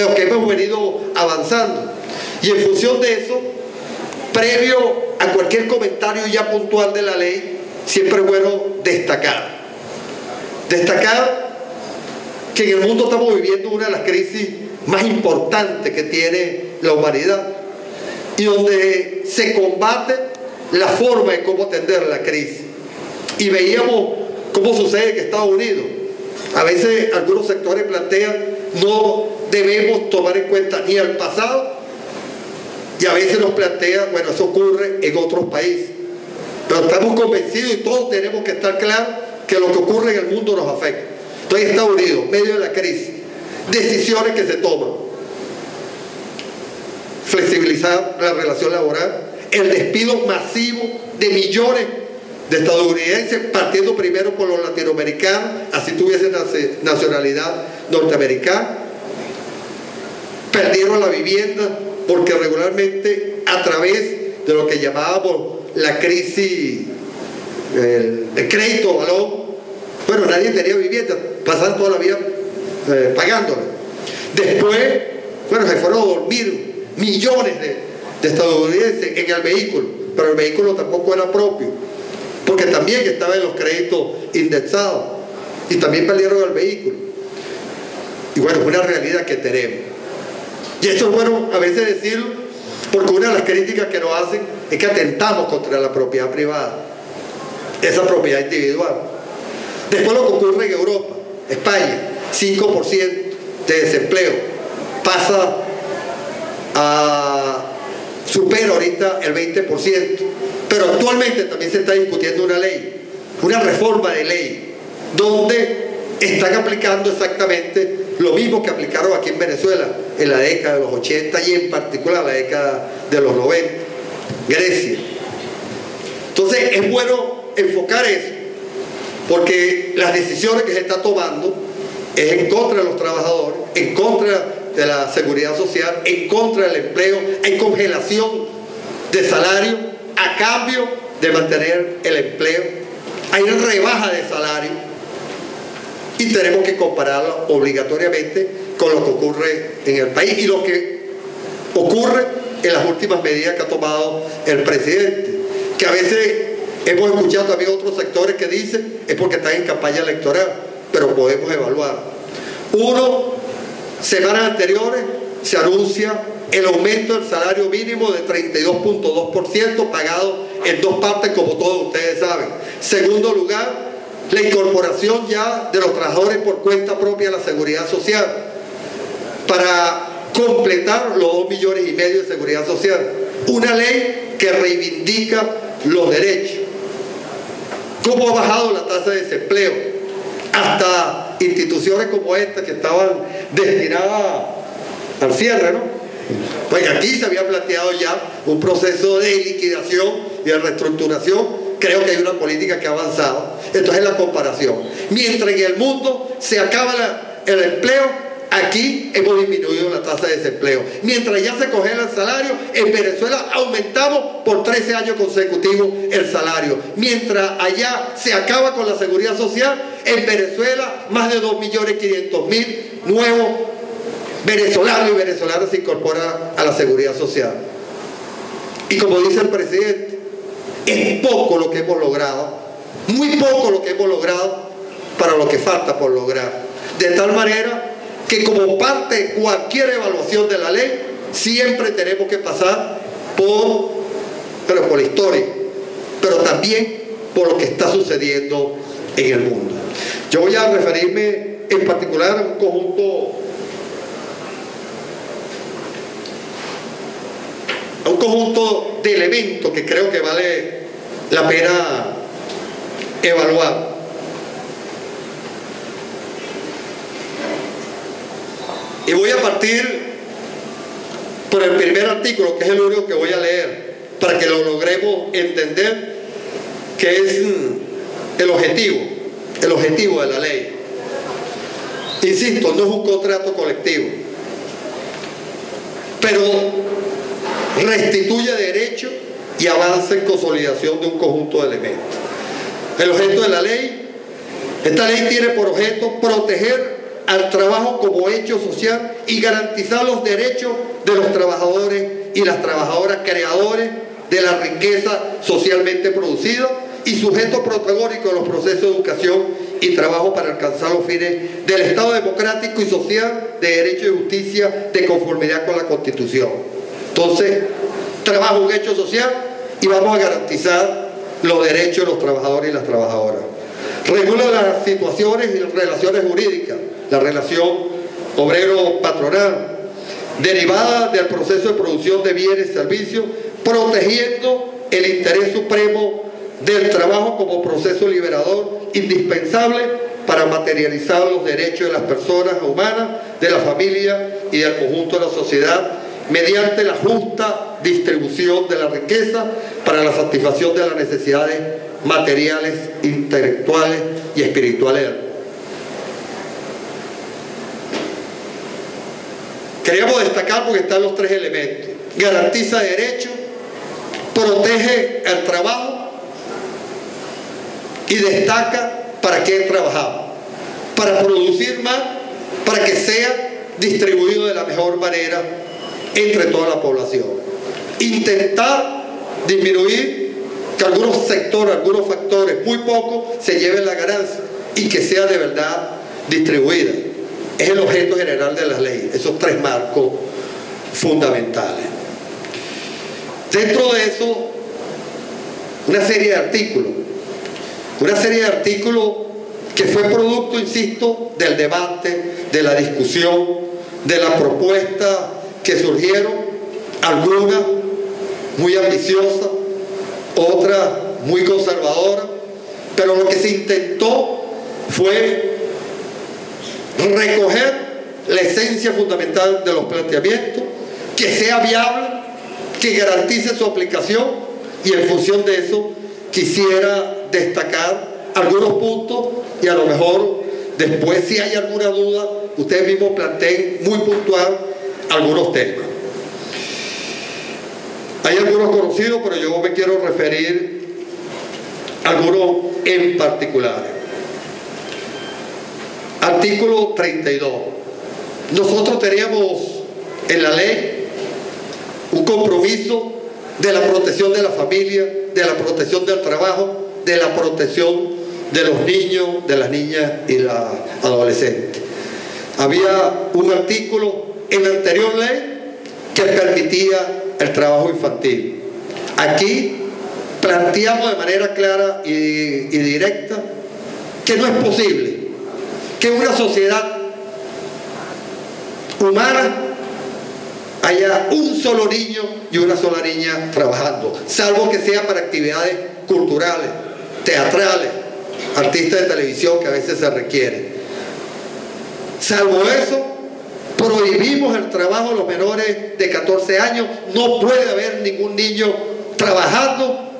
lo que hemos venido avanzando. Y en función de eso, previo a cualquier comentario ya puntual de la ley, siempre es bueno destacar que en el mundo estamos viviendo una de las crisis más importantes que tiene la humanidad, y donde se combate la forma de cómo atender la crisis. Y veíamos cómo sucede en Estados Unidos. A veces algunos sectores plantean no debemos tomar en cuenta ni el pasado, y a veces nos plantean, bueno, eso ocurre en otros países. Pero estamos convencidos y todos tenemos que estar claros que lo que ocurre en el mundo nos afecta. Entonces, Estados Unidos, en medio de la crisis, decisiones que se toman: flexibilizar la relación laboral, el despido masivo de millones de estadounidenses, partiendo primero por los latinoamericanos, así tuviesen nacionalidad norteamericana. Perdieron la vivienda porque regularmente, a través de lo que llamábamos la crisis, el crédito balón, bueno, nadie tenía vivienda, pasaban toda la vida pagándola. Después, bueno, se fueron a dormir millones de estadounidenses en el vehículo, pero el vehículo tampoco era propio, porque también estaba en los créditos indexados, y también perdieron el vehículo. Y bueno, es una realidad que tenemos. Y esto es bueno a veces decirlo, porque una de las críticas que nos hacen es que atentamos contra la propiedad privada, esa propiedad individual. Después lo que ocurre en Europa, España, 5% de desempleo, pasa a supera ahorita el 20%, pero actualmente también se está discutiendo una ley, una reforma de ley, donde están aplicando exactamente lo mismo que aplicaron aquí en Venezuela en la década de los 80 y en particular la década de los 90, Grecia. Entonces es bueno enfocar eso, porque las decisiones que se están tomando es en contra de los trabajadores, en contra de la seguridad social, en contra del empleo. Hay congelación de salario a cambio de mantener el empleo, hay rebaja de salario, y tenemos que compararlo obligatoriamente con lo que ocurre en el país y lo que ocurre en las últimas medidas que ha tomado el presidente, que a veces hemos escuchado también otros sectores que dicen es porque están en campaña electoral, pero podemos evaluar. Uno, semanas anteriores se anuncia el aumento del salario mínimo de 32.2% pagado en dos partes, como todos ustedes saben. Segundo lugar, la incorporación ya de los trabajadores por cuenta propia a la seguridad social para completar los 2,5 millones de seguridad social. Una ley que reivindica los derechos. ¿Cómo ha bajado la tasa de desempleo? Hasta instituciones como esta que estaban destinadas al cierre, ¿no? Pues aquí se había planteado ya un proceso de liquidación y de reestructuración. Creo que hay una política que ha avanzado. Entonces, la comparación, mientras en el mundo se acaba el empleo, aquí hemos disminuido la tasa de desempleo. Mientras ya se congela el salario, en Venezuela aumentamos por 13 años consecutivos el salario. Mientras allá se acaba con la seguridad social, en Venezuela más de 2.500.000 nuevos venezolanos y venezolanas se incorporan a la seguridad social. Y como dice el presidente, es poco lo que hemos logrado, muy poco lo que hemos logrado para lo que falta por lograr. De tal manera que como parte de cualquier evaluación de la ley, siempre tenemos que pasar por la historia, pero también por lo que está sucediendo en el mundo. Yo voy a referirme en particular a un conjunto de elementos que creo que vale la pena evaluar. Y voy a partir por el primer artículo, que es el único que voy a leer, para que lo logremos entender, que es el objetivo de la ley. Insisto, no es un contrato colectivo, pero restituye derechos y avanza en consolidación de un conjunto de elementos. El objeto de la ley, esta ley tiene por objeto proteger al trabajo como hecho social y garantizar los derechos de los trabajadores y las trabajadoras creadores de la riqueza socialmente producida y sujetos protagónicos de los procesos de educación y trabajo para alcanzar los fines del Estado democrático y social de derecho y justicia de conformidad con la Constitución. Entonces, trabajo un hecho social y vamos a garantizar los derechos de los trabajadores y las trabajadoras. Regula las situaciones y las relaciones jurídicas, la relación obrero-patronal, derivada del proceso de producción de bienes y servicios, protegiendo el interés supremo del trabajo como proceso liberador indispensable para materializar los derechos de las personas humanas, de la familia y del conjunto de la sociedad, mediante la justa distribución de la riqueza para la satisfacción de las necesidades materiales, intelectuales y espirituales. Queríamos destacar porque están los tres elementos: garantiza derechos, protege el trabajo y destaca para qué trabajamos, para producir más, para que sea distribuido de la mejor manera entre toda la población. Intentar disminuir que algunos sectores, algunos factores, muy pocos, se lleven la ganancia y que sea de verdad distribuida. Es el objeto general de la ley, esos tres marcos fundamentales. Dentro de eso, una serie de artículos que fue producto, insisto, del debate, de la discusión, de la propuesta que surgieron, algunas muy ambiciosas, otras muy conservadoras, pero lo que se intentó fue recoger la esencia fundamental de los planteamientos, que sea viable, que garantice su aplicación, y en función de eso quisiera destacar algunos puntos y a lo mejor después, si hay alguna duda, ustedes mismos planteen muy puntual algunos temas. Hay algunos conocidos, pero yo me quiero referir a algunos en particular. Artículo 32. Nosotros teníamos en la ley un compromiso de la protección de la familia, de la protección del trabajo, de la protección de los niños, de las niñas y las adolescentes. Había un artículo en la anterior ley que permitía el trabajo infantil. Aquí planteamos de manera clara y directa que no es posible que en una sociedad humana haya un solo niño y una sola niña trabajando, salvo que sea para actividades culturales, teatrales, artistas de televisión que a veces se requiere. Salvo eso, prohibimos el trabajo de los menores de 14 años, no puede haber ningún niño trabajando.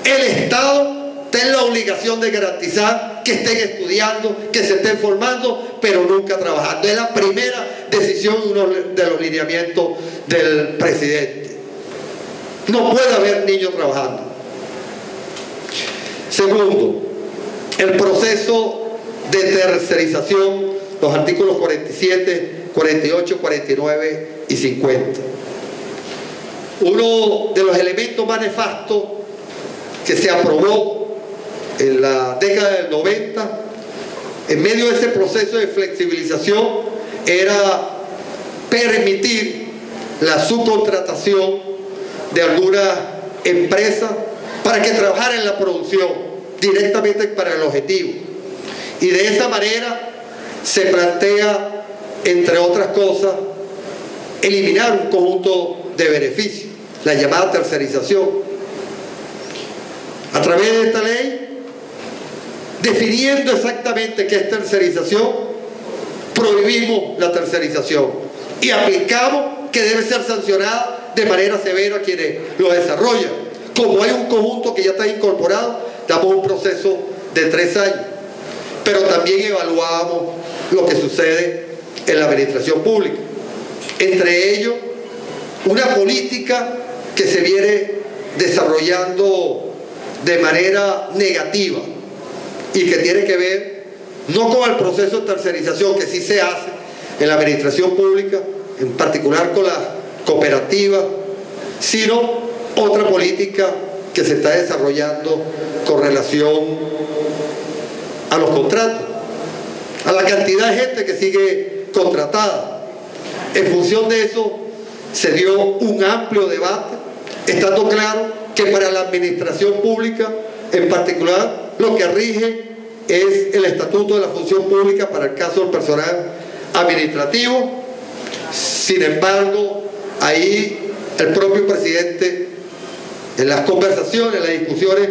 El Estado tiene la obligación de garantizar que estén estudiando, que se estén formando, pero nunca trabajando. Es la primera decisión, uno de los lineamientos del presidente. No puede haber niños trabajando. Segundo, el proceso de tercerización, los artículos 47, 48, 49 y 50. Uno de los elementos más nefastos que se aprobó en la década del 90, en medio de ese proceso de flexibilización, era permitir la subcontratación de algunas empresas para que trabajaran en la producción directamente para el objetivo. Y de esa manera se plantea, entre otras cosas, eliminar un conjunto de beneficios, la llamada tercerización. A través de esta ley, definiendo exactamente qué es tercerización, prohibimos la tercerización y aplicamos que debe ser sancionada de manera severa a quienes lo desarrollan. Como hay un conjunto que ya está incorporado, damos un proceso de 3 años, pero también evaluamos lo que sucede en la administración pública. Entre ellos, una política que se viene desarrollando de manera negativa y que tiene que ver no con el proceso de tercerización que sí se hace en la administración pública, en particular con las cooperativas, sino otra política que se está desarrollando con relación a los contratos, a la cantidad de gente que sigue contratada. En función de eso se dio un amplio debate, estando claro que para la administración pública en particular lo que rige es el Estatuto de la Función Pública para el caso del personal administrativo. Sin embargo, ahí el propio presidente, en las conversaciones, en las discusiones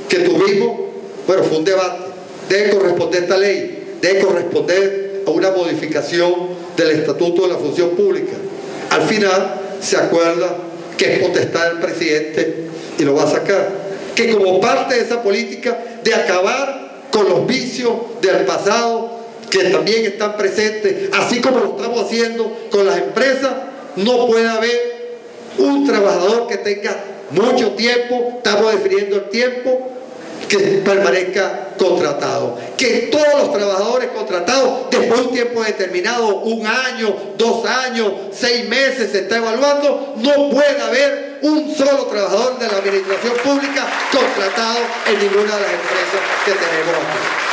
que tuvimos, bueno, fue un debate. Debe corresponder esta ley, debe corresponder a una modificación del Estatuto de la Función Pública. Al final se acuerda que es potestad del presidente y lo va a sacar. Que como parte de esa política de acabar con los vicios del pasado que también están presentes, así como lo estamos haciendo con las empresas, no puede haber un trabajador que tenga mucho tiempo, estamos definiendo el tiempo, que permanezca contratado. Que todos los trabajadores contratados, después de un tiempo determinado, 1 año, 2 años, 6 meses, se está evaluando, no puede haber un solo trabajador de la administración pública contratado en ninguna de las empresas que tenemos aquí.